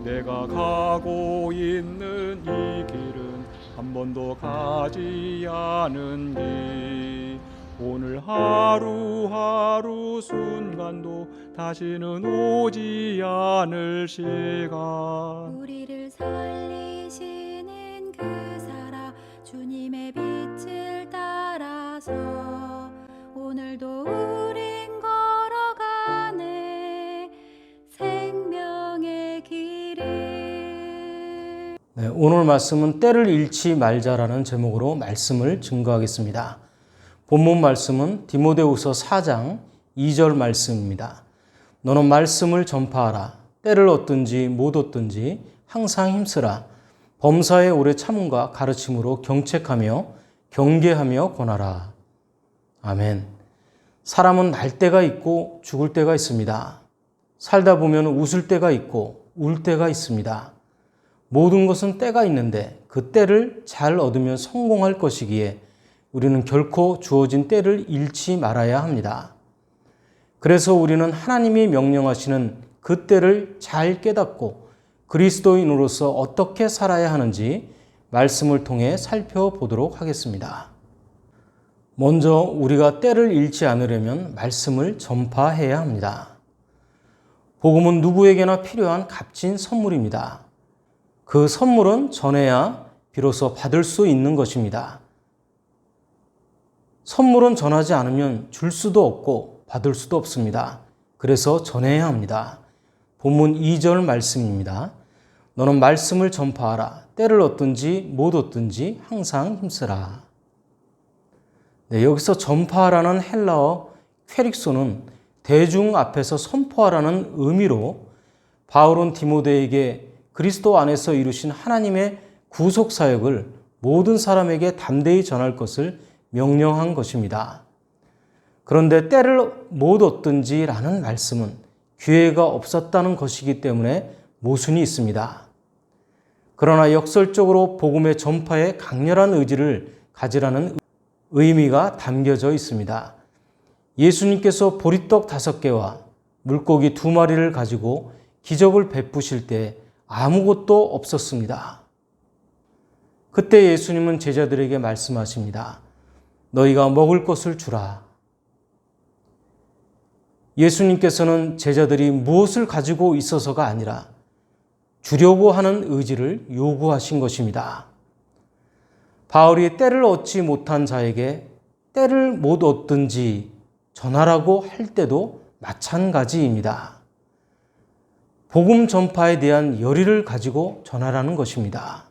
내가 가고 있는 이 길은 한 번도 가지 않은 길. 오늘 하루하루 순간도 다시는 오지 않을 시간. 우리를 살리시는 그 사랑 주님의 빛을 따라서 오늘도 우린 걸어가네 생명의 길을. 오늘 말씀은 때를 잃지 말자라는 제목으로 말씀을 증거하겠습니다. 본문 말씀은 디모데후서 4장 2절 말씀입니다. 너는 말씀을 전파하라. 때를 얻든지 못 얻든지 항상 힘쓰라. 범사에 오래 참음과 가르침으로 경책하며 경계하며 권하라. 아멘. 사람은 날 때가 있고 죽을 때가 있습니다. 살다 보면 웃을 때가 있고 울 때가 있습니다. 모든 것은 때가 있는데 그 때를 잘 얻으면 성공할 것이기에 우리는 결코 주어진 때를 잃지 말아야 합니다. 그래서 우리는 하나님이 명령하시는 그 때를 잘 깨닫고 그리스도인으로서 어떻게 살아야 하는지 말씀을 통해 살펴보도록 하겠습니다. 먼저 우리가 때를 잃지 않으려면 말씀을 전파해야 합니다. 복음은 누구에게나 필요한 값진 선물입니다. 그 선물은 전해야 비로소 받을 수 있는 것입니다. 선물은 전하지 않으면 줄 수도 없고 받을 수도 없습니다. 그래서 전해야 합니다. 본문 2절 말씀입니다. 너는 말씀을 전파하라. 때를 얻든지 못 얻든지 항상 힘쓰라. 여기서 전파하라는 헬라어 퀘릭소는 대중 앞에서 선포하라는 의미로 바울은 디모데에게 그리스도 안에서 이루신 하나님의 구속 사역을 모든 사람에게 담대히 전할 것을 명령한 것입니다. 그런데 때를 못 얻든지라는 말씀은 기회가 없었다는 것이기 때문에 모순이 있습니다. 그러나 역설적으로 복음의 전파에 강렬한 의지를 가지라는 의미가 담겨져 있습니다. 예수님께서 보리떡 5개와 물고기 2마리를 가지고 기적을 베푸실 때 아무것도 없었습니다. 그때 예수님은 제자들에게 말씀하십니다. 너희가 먹을 것을 주라. 예수님께서는 제자들이 무엇을 가지고 있어서가 아니라 주려고 하는 의지를 요구하신 것입니다. 바울이 때를 얻지 못한 자에게 때를 못 얻든지 전하라고 할 때도 마찬가지입니다. 복음 전파에 대한 열의를 가지고 전하라는 것입니다.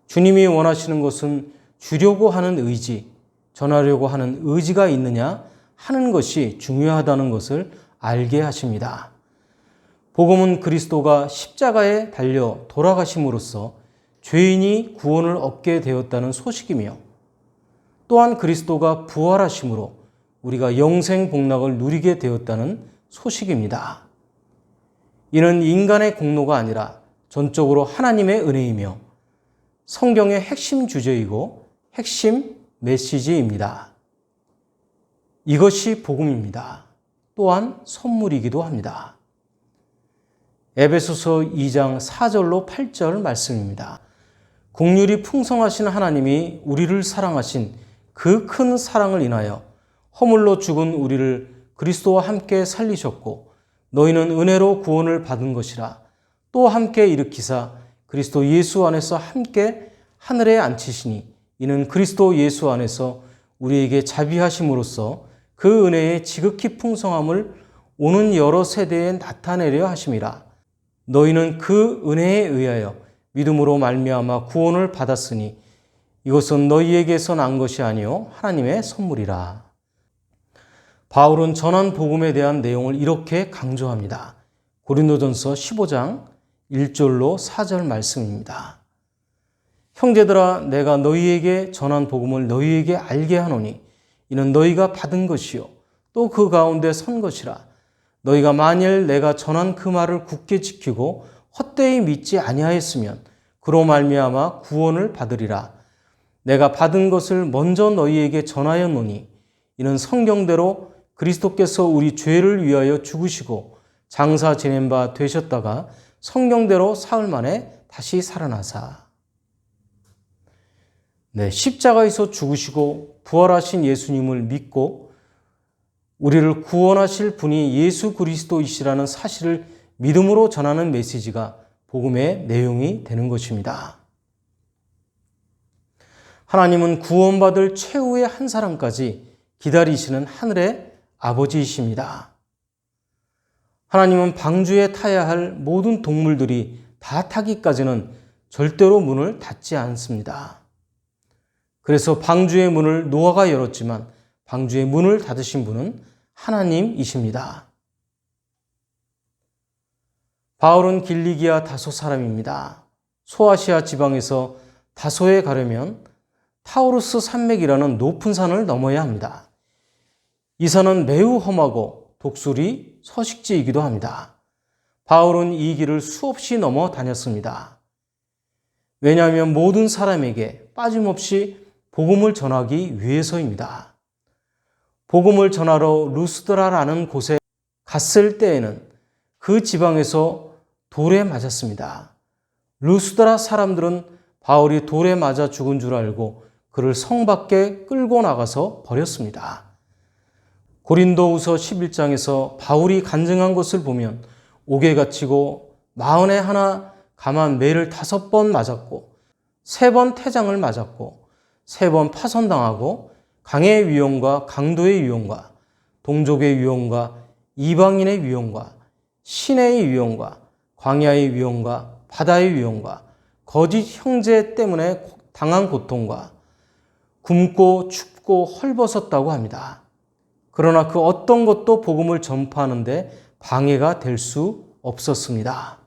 주님이 원하시는 것은 주려고 하는 의지, 전하려고 하는 의지가 있느냐 하는 것이 중요하다는 것을 알게 하십니다. 복음은 그리스도가 십자가에 달려 돌아가심으로써 죄인이 구원을 얻게 되었다는 소식이며 또한 그리스도가 부활하심으로 우리가 영생 복락을 누리게 되었다는 소식입니다. 이는 인간의 공로가 아니라 전적으로 하나님의 은혜이며 성경의 핵심 주제이고 핵심 메시지입니다. 이것이 복음입니다. 또한 선물이기도 합니다. 에베소서 2장 4절로 8절 말씀입니다. 긍휼이 풍성하신 하나님이 우리를 사랑하신 그 큰 사랑을 인하여 허물로 죽은 우리를 그리스도와 함께 살리셨고 너희는 은혜로 구원을 받은 것이라. 또 함께 일으키사 그리스도 예수 안에서 함께 하늘에 앉히시니 이는 그리스도 예수 안에서 우리에게 자비하심으로써 그 은혜의 지극히 풍성함을 오는 여러 세대에 나타내려 하심이라. 너희는 그 은혜에 의하여 믿음으로 말미암아 구원을 받았으니 이것은 너희에게서 난 것이 아니요 하나님의 선물이라. 바울은 전한 복음에 대한 내용을 이렇게 강조합니다. 고린도전서 15장 1절로 4절 말씀입니다. 형제들아 내가 너희에게 전한 복음을 너희에게 알게 하노니 이는 너희가 받은 것이요 또 그 가운데 선 것이라. 너희가 만일 내가 전한 그 말을 굳게 지키고 헛되이 믿지 아니하였으면 그로 말미암아 구원을 받으리라. 내가 받은 것을 먼저 너희에게 전하였노니 이는 성경대로 그리스도께서 우리 죄를 위하여 죽으시고 장사 지낸 바 되셨다가 성경대로 사흘 만에 다시 살아나사. 십자가에서 죽으시고 부활하신 예수님을 믿고 우리를 구원하실 분이 예수 그리스도이시라는 사실을 믿음으로 전하는 메시지가 복음의 내용이 되는 것입니다. 하나님은 구원받을 최후의 한 사람까지 기다리시는 하늘의 아버지이십니다. 하나님은 방주에 타야 할 모든 동물들이 다 타기까지는 절대로 문을 닫지 않습니다. 그래서 방주의 문을 노아가 열었지만 방주의 문을 닫으신 분은 하나님이십니다. 바울은 길리기아 다소 사람입니다. 소아시아 지방에서 다소에 가려면 타우루스 산맥이라는 높은 산을 넘어야 합니다. 이 산은 매우 험하고 독수리 서식지이기도 합니다. 바울은 이 길을 수없이 넘어 다녔습니다. 왜냐하면 모든 사람에게 빠짐없이 복음을 전하기 위해서입니다. 복음을 전하러 루스드라라는 곳에 갔을 때에는 그 지방에서 돌에 맞았습니다. 루스드라 사람들은 바울이 돌에 맞아 죽은 줄 알고 그를 성 밖에 끌고 나가서 버렸습니다. 고린도후서 11장에서 바울이 간증한 것을 보면 옥에 갇히고 마흔에 하나 감한 매를 5번 맞았고 3번 태장을 맞았고 3번 파손당하고 강의 위험과 강도의 위험과 동족의 위험과 이방인의 위험과 시내의 위험과 광야의 위험과 바다의 위험과 거짓 형제 때문에 당한 고통과 굶고 춥고 헐벗었다고 합니다. 그러나 그 어떤 것도 복음을 전파하는데 방해가 될 수 없었습니다.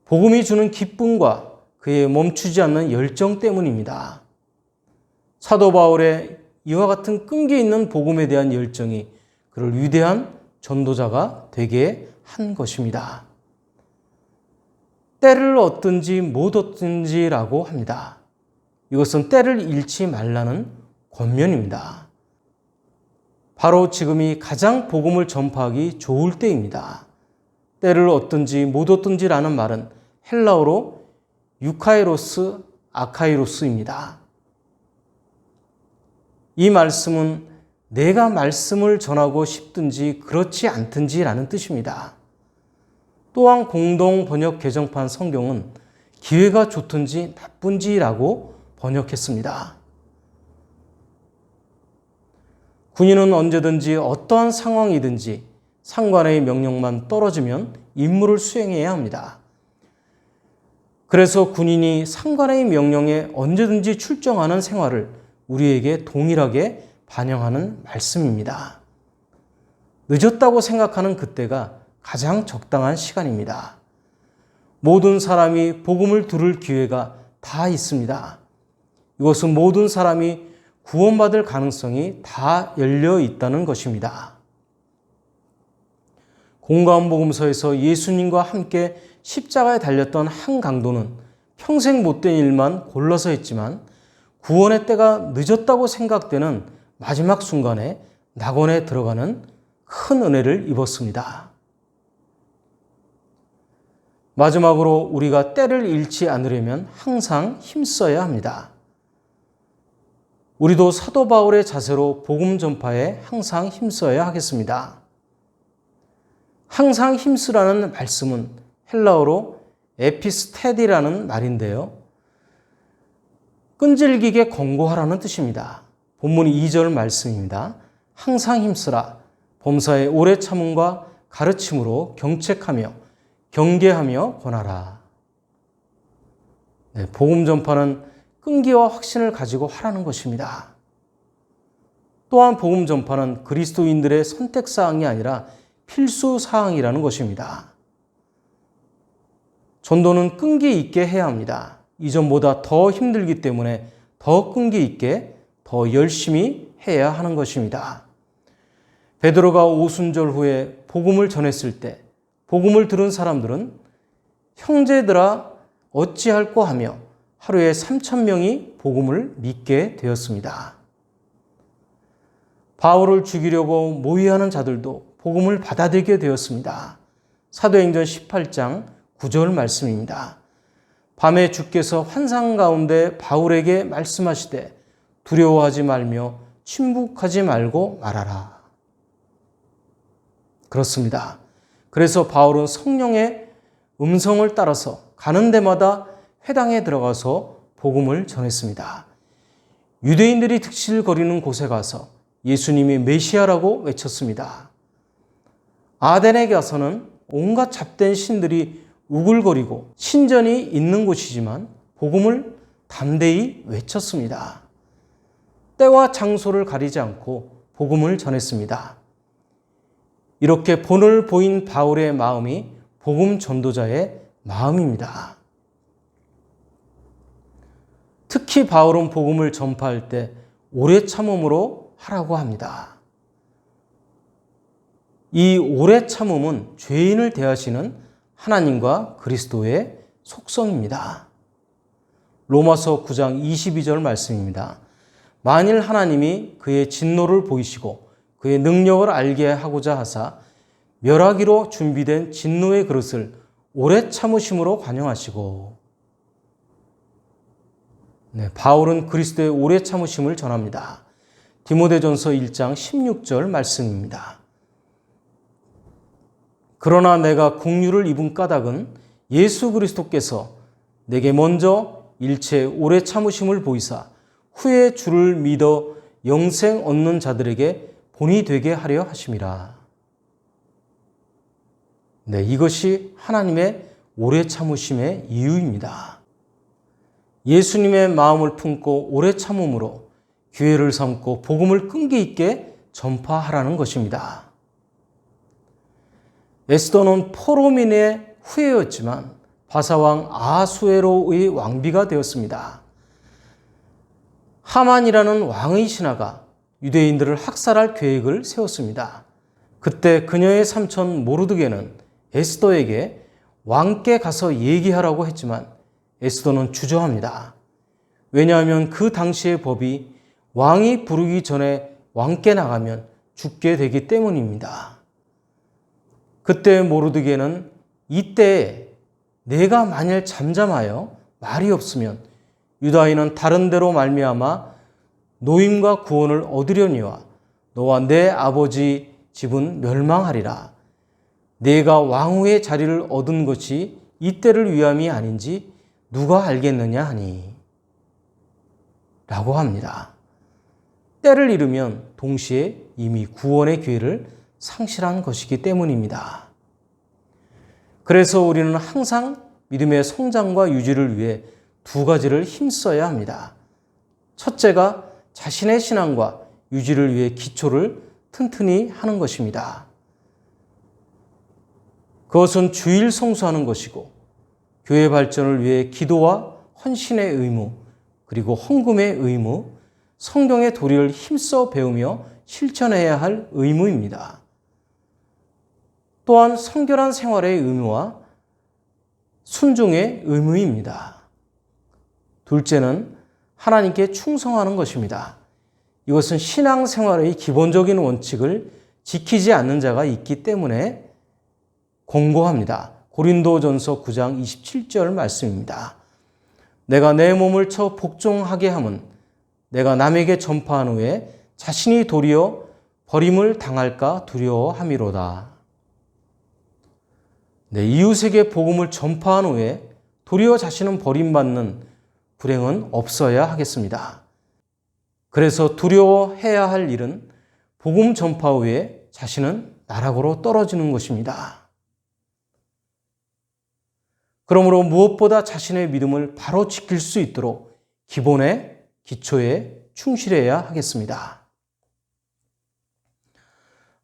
복음이 주는 기쁨과 그의 멈추지 않는 열정 때문입니다. 사도 바울의 이와 같은 끈기 있는 복음에 대한 열정이 그를 위대한 전도자가 되게 한 것입니다. 때를 얻든지 못 얻든지라고 합니다. 이것은 때를 잃지 말라는 권면입니다. 바로 지금이 가장 복음을 전파하기 좋을 때입니다. 때를 얻든지 못 얻든지라는 말은 헬라어로 유카이로스, 아카이로스입니다. 이 말씀은 내가 말씀을 전하고 싶든지 그렇지 않든지라는 뜻입니다. 또한 공동 번역 개정판 성경은 기회가 좋든지 나쁜지라고 번역했습니다. 군인은 언제든지 어떠한 상황이든지 상관의 명령만 떨어지면 임무를 수행해야 합니다. 그래서 군인이 상관의 명령에 언제든지 출정하는 생활을 우리에게 동일하게 반영하는 말씀입니다. 늦었다고 생각하는 그때가 가장 적당한 시간입니다. 모든 사람이 복음을 들을 기회가 다 있습니다. 이것은 모든 사람이 구원받을 가능성이 다 열려 있다는 것입니다. 공감복음서에서 예수님과 함께 십자가에 달렸던 한 강도는 평생 못된 일만 골라서 했지만 구원의 때가 늦었다고 생각되는 마지막 순간에 낙원에 들어가는 큰 은혜를 입었습니다. 마지막으로 우리가 때를 잃지 않으려면 항상 힘써야 합니다. 우리도 사도 바울의 자세로 복음 전파에 항상 힘써야 하겠습니다. 항상 힘쓰라는 말씀은 헬라어로 에피스테디라는 말인데요. 끈질기게 권고하라는 뜻입니다. 본문 2절 말씀입니다. 항상 힘쓰라. 범사에 오래 참음과 가르침으로 경책하며 경계하며 권하라. 복음 전파는 끈기와 확신을 가지고 하라는 것입니다. 또한 복음 전파는 그리스도인들의 선택사항이 아니라 필수사항이라는 것입니다. 전도는 끈기 있게 해야 합니다. 이전보다 더 힘들기 때문에 더 끈기 있게 더 열심히 해야 하는 것입니다. 베드로가 오순절 후에 복음을 전했을 때 복음을 들은 사람들은 형제들아 어찌할꼬 하며 하루에 3,000명이 복음을 믿게 되었습니다. 바울을 죽이려고 모의하는 자들도 복음을 받아들이게 되었습니다. 사도행전 18장 9절 말씀입니다. 밤에 주께서 환상 가운데 바울에게 말씀하시되 두려워하지 말며 침묵하지 말고 말하라. 그렇습니다. 그래서 바울은 성령의 음성을 따라서 가는 데마다 회당에 들어가서 복음을 전했습니다. 유대인들이 득실거리는 곳에 가서 예수님이 메시아라고 외쳤습니다. 아덴에 가서는 온갖 잡된 신들이 우글거리고 신전이 있는 곳이지만 복음을 담대히 외쳤습니다. 때와 장소를 가리지 않고 복음을 전했습니다. 이렇게 본을 보인 바울의 마음이 복음 전도자의 마음입니다. 특히 바울은 복음을 전파할 때 오래 참음으로 하라고 합니다. 이 오래 참음은 죄인을 대하시는 하나님과 그리스도의 속성입니다. 로마서 9장 22절 말씀입니다. 만일 하나님이 그의 진노를 보이시고 그의 능력을 알게 하고자 하사 멸하기로 준비된 진노의 그릇을 오래 참으심으로 관용하시고. 바울은 그리스도의 오래 참으심을 전합니다. 디모데전서 1장 16절 말씀입니다. 그러나 내가 긍휼을 입은 까닭은 예수 그리스도께서 내게 먼저 일체 오래 참으심을 보이사 후에 주를 믿어 영생 얻는 자들에게 본이 되게 하려 하심이라. 이것이 하나님의 오래 참으심의 이유입니다. 예수님의 마음을 품고 오래 참음으로 기회를 삼고 복음을 끈기 있게 전파하라는 것입니다. 에스더는 포로민의 후예였지만 바사왕 아하수에로의 왕비가 되었습니다. 하만이라는 왕의 신하가 유대인들을 학살할 계획을 세웠습니다. 그때 그녀의 삼촌 모르드게는 에스더에게 왕께 가서 얘기하라고 했지만 에스더는 주저합니다. 왜냐하면 그 당시의 법이 왕이 부르기 전에 왕께 나가면 죽게 되기 때문입니다. 그때 모르드게는 이때에 내가 만일 잠잠하여 말이 없으면 유다인은 다른 데로 말미암아 노임과 구원을 얻으려니와 너와 내 아버지 집은 멸망하리라. 내가 왕후의 자리를 얻은 것이 이때를 위함이 아닌지 누가 알겠느냐 하니 라고 합니다. 때를 잃으면 동시에 이미 구원의 기회를 상실한 것이기 때문입니다. 그래서 우리는 항상 믿음의 성장과 유지를 위해 두 가지를 힘써야 합니다. 첫째가 자신의 신앙과 유지를 위해 기초를 튼튼히 하는 것입니다. 그것은 주일 성수하는 것이고 교회 발전을 위해 기도와 헌신의 의무, 그리고 헌금의 의무, 성경의 도리를 힘써 배우며 실천해야 할 의무입니다. 또한 성결한 생활의 의무와 순종의 의무입니다. 둘째는 하나님께 충성하는 것입니다. 이것은 신앙생활의 기본적인 원칙을 지키지 않는 자가 있기 때문에 권고합니다. 고린도전서 9장 27절 말씀입니다. 내가 내 몸을 쳐 복종하게 함은 내가 남에게 전파한 후에 자신이 도리어 버림을 당할까 두려워함이로다. 이웃에게 복음을 전파한 후에 도리어 자신은 버림받는 불행은 없어야 하겠습니다. 그래서 두려워해야 할 일은 복음 전파 후에 자신은 나락으로 떨어지는 것입니다. 그러므로 무엇보다 자신의 믿음을 바로 지킬 수 있도록 기본의 기초에 충실해야 하겠습니다.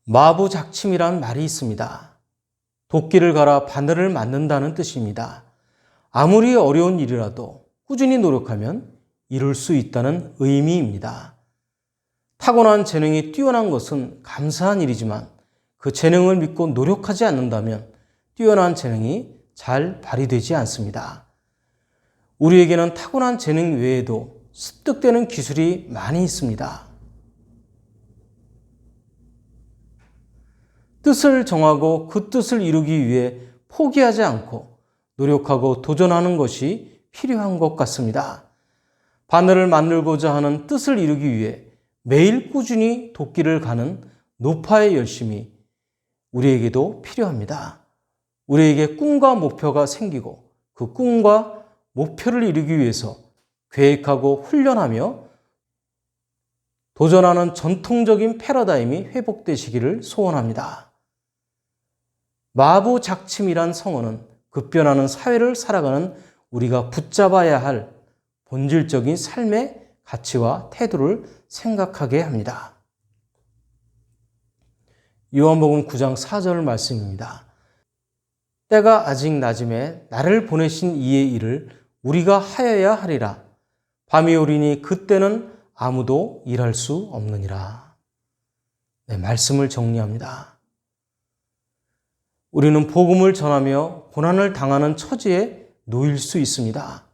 마부작침이란 말이 있습니다. 도끼를 갈아 바늘을 맞는다는 뜻입니다. 아무리 어려운 일이라도 꾸준히 노력하면 이룰 수 있다는 의미입니다. 타고난 재능이 뛰어난 것은 감사한 일이지만 그 재능을 믿고 노력하지 않는다면 뛰어난 재능이 잘 발휘되지 않습니다. 우리에게는 타고난 재능 외에도 습득되는 기술이 많이 있습니다. 뜻을 정하고 그 뜻을 이루기 위해 포기하지 않고 노력하고 도전하는 것이 필요한 것 같습니다. 바늘을 만들고자 하는 뜻을 이루기 위해 매일 꾸준히 도끼를 가는 노파의 열심이 우리에게도 필요합니다. 우리에게 꿈과 목표가 생기고 그 꿈과 목표를 이루기 위해서 계획하고 훈련하며 도전하는 전통적인 패러다임이 회복되시기를 소원합니다. 마부작침이란 성어는 급변하는 사회를 살아가는 우리가 붙잡아야 할 본질적인 삶의 가치와 태도를 생각하게 합니다. 요한복음 9장 4절 말씀입니다. 때가 아직 낮음에 나를 보내신 이의 일을 우리가 하여야 하리라. 밤이 오리니 그때는 아무도 일할 수 없느니라. 네, 말씀을 정리합니다. 우리는 복음을 전하며 고난을 당하는 처지에 놓일 수 있습니다.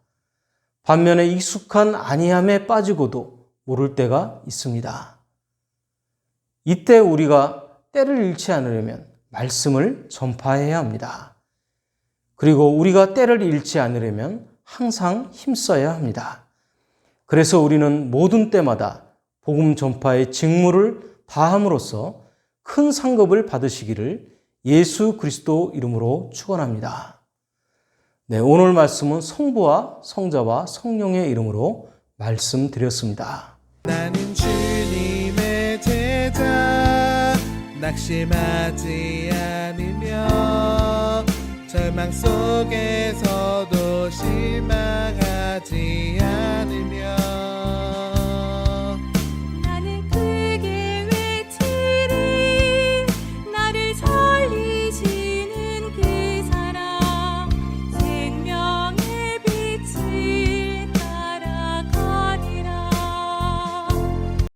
반면에 익숙한 안이함에 빠지고도 모를 때가 있습니다. 이때 우리가 때를 잃지 않으려면 말씀을 전파해야 합니다. 그리고 우리가 때를 잃지 않으려면 항상 힘써야 합니다. 그래서 우리는 모든 때마다 복음 전파의 직무를 다함으로써 큰 상급을 받으시기를 예수 그리스도 이름으로 축원합니다. 네, 오늘 말씀은 성부와 성자와 성령의 이름으로 말씀드렸습니다. 나는 주님의 제자 낙심하지 않으며 절망 속에서도 실망하지 않으며